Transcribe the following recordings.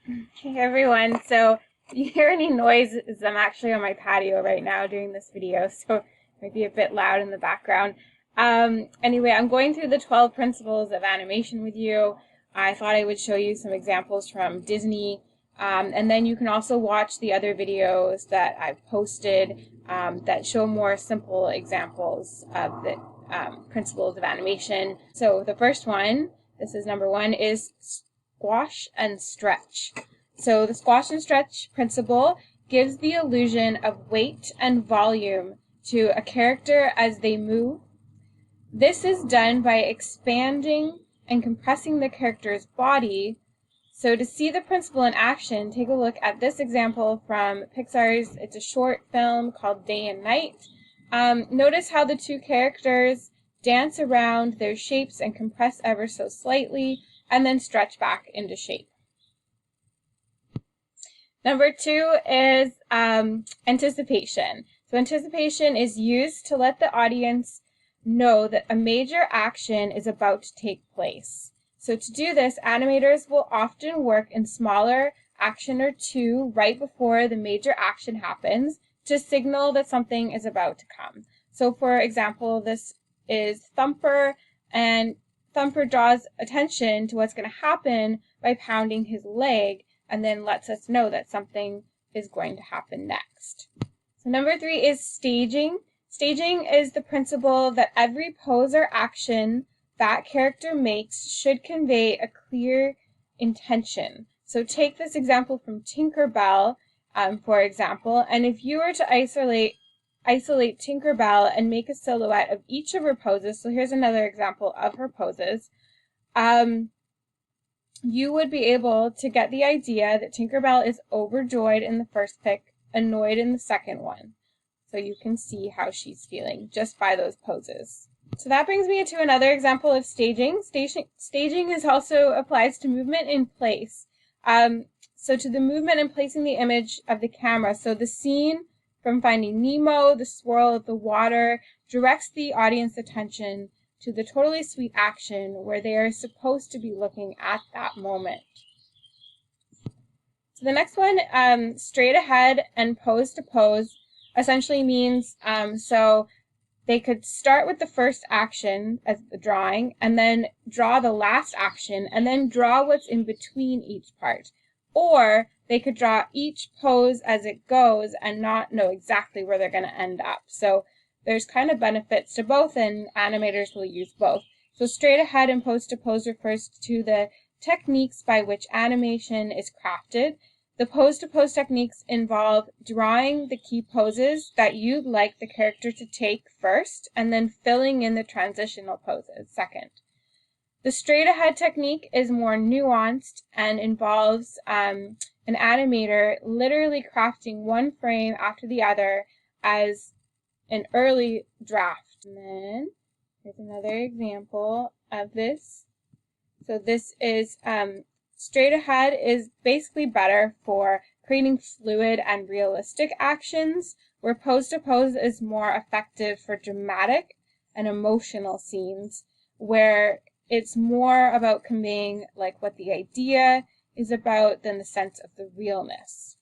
Hey everyone, so if you hear any noise, I'm actually on my patio right now doing this video, so it might be a bit loud in the background. Anyway, I'm going through the 12 principles of animation with you. I thought I would show you some examples from Disney, and then you can also watch the other videos that I've posted that show more simple examples of the principles of animation. So the first one, this is number one, is squash and stretch. So the squash and stretch principle gives the illusion of weight and volume to a character as they move. This is done by expanding and compressing the character's body. So to see the principle in action, take a look at this example from Pixar's, it's a short film called Day and Night. Notice how the two characters dance around their shapes and compress ever so slightly, and then stretch back into shape. Number two is anticipation. So anticipation is used to let the audience know that a major action is about to take place. So to do this, animators will often work in smaller action or two right before the major action happens to signal that something is about to come. So for example, this is Thumper, and Thumper draws attention to what's going to happen by pounding his leg, and then lets us know that something is going to happen next. So number three is staging. Staging is the principle that every pose or action that character makes should convey a clear intention. So take this example from Tinkerbell, for example, and if you were to isolate Tinkerbell and make a silhouette of each of her poses, so here's another example of her poses, you would be able to get the idea that Tinkerbell is overjoyed in the first pic, annoyed in the second one. So you can see how she's feeling just by those poses. So that brings me to another example of staging. Staging is also applies to movement in place. So to the movement and placing the image of the camera. So the scene from Finding Nemo, the swirl of the water, directs the audience attention to the totally sweet action where they are supposed to be looking at that moment. So the next one, straight ahead and pose to pose, essentially means so they could start with the first action as the drawing and then draw the last action and then draw what's in between each part. Or they could draw each pose as it goes and not know exactly where they're going to end up. So there's kind of benefits to both, and animators will use both. So straight ahead and pose to pose refers to the techniques by which animation is crafted. The pose-to-pose techniques involve drawing the key poses that you'd like the character to take first, and then filling in the transitional poses second. The straight-ahead technique is more nuanced and involves an animator literally crafting one frame after the other as an early draft. And then here's another example of this. So this is straight ahead is basically better for creating fluid and realistic actions, where pose to pose is more effective for dramatic and emotional scenes, where it's more about conveying like what the idea is about than the sense of the realness.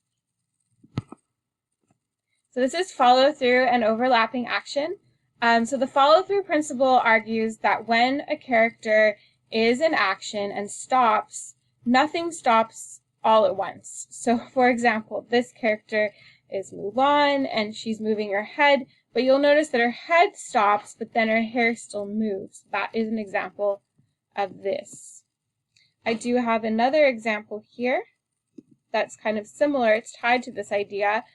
So this is follow through and overlapping action. So the follow through principle argues that when a character is in action and stops, nothing stops all at once. So for example, this character is Mulan and she's moving her head, but you'll notice that her head stops, but then her hair still moves. That is an example of this. I do have another example here that's kind of similar. It's tied to this idea,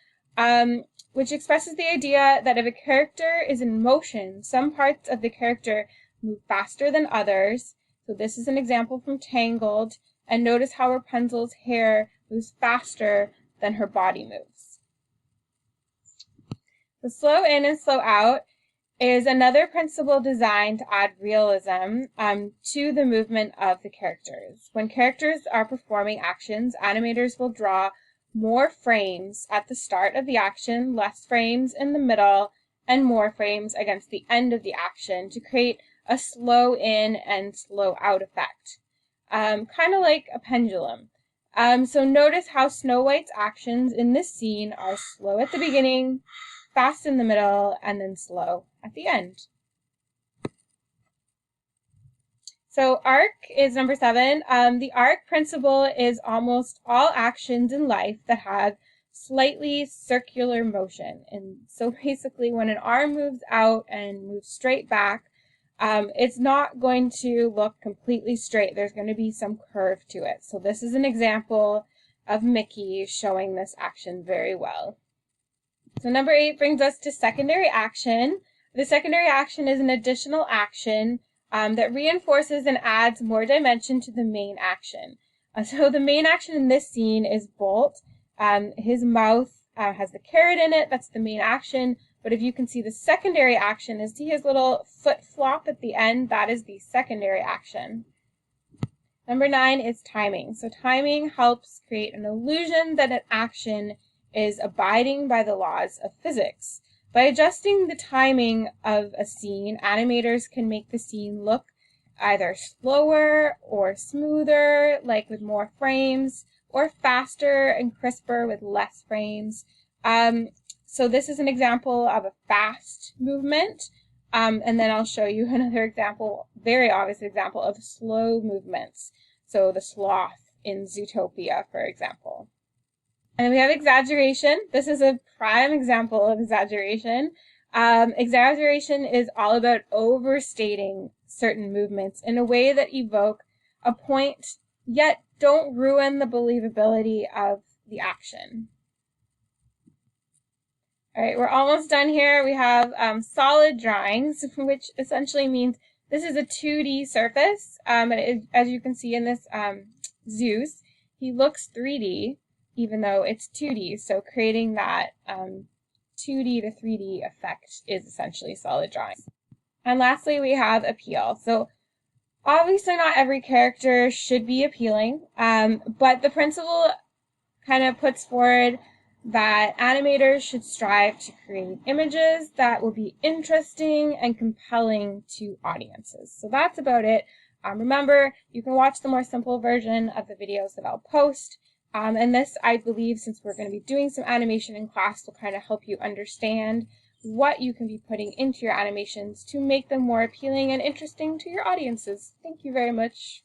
which expresses the idea that if a character is in motion, some parts of the character move faster than others. So this is an example from Tangled. And notice how Rapunzel's hair moves faster than her body moves. The slow in and slow out is another principle designed to add realism to the movement of the characters. When characters are performing actions, animators will draw more frames at the start of the action, less frames in the middle, and more frames against the end of the action to create a slow in and slow out effect. Kind of like a pendulum. So notice how Snow White's actions in this scene are slow at the beginning, fast in the middle, and then slow at the end. So arc is number 7. The arc principle is almost all actions in life that have slightly circular motion. And so basically when an arm moves out and moves straight back, it's not going to look completely straight. There's going to be some curve to it. So this is an example of Mickey showing this action very well. So number 8 brings us to secondary action. The secondary action is an additional action that reinforces and adds more dimension to the main action. So the main action in this scene is Bolt. His mouth has the carrot in it. That's the main action. But if you can see the secondary action is see his little foot flop at the end. That is the secondary action. Number 9 is timing. So timing helps create an illusion that an action is abiding by the laws of physics. By adjusting the timing of a scene, animators can make the scene look either slower or smoother, like with more frames, or faster and crisper with less frames. So this is an example of a fast movement, and then I'll show you another example, very obvious example of slow movements. So the sloth in Zootopia, for example. And we have exaggeration. This is a prime example of exaggeration. Exaggeration is all about overstating certain movements in a way that evoke a point, yet don't ruin the believability of the action. All right, we're almost done here. We have solid drawings, which essentially means this is a 2D surface. As you can see in this Zeus, he looks 3D. Even though it's 2D, so creating that 2D to 3D effect is essentially solid drawing. And lastly, we have appeal. So obviously not every character should be appealing, but the principle kind of puts forward that animators should strive to create images that will be interesting and compelling to audiences. So that's about it. Remember, you can watch the more simple version of the videos that I'll post. And this, I believe, since we're going to be doing some animation in class, will kind of help you understand what you can be putting into your animations to make them more appealing and interesting to your audiences. Thank you very much.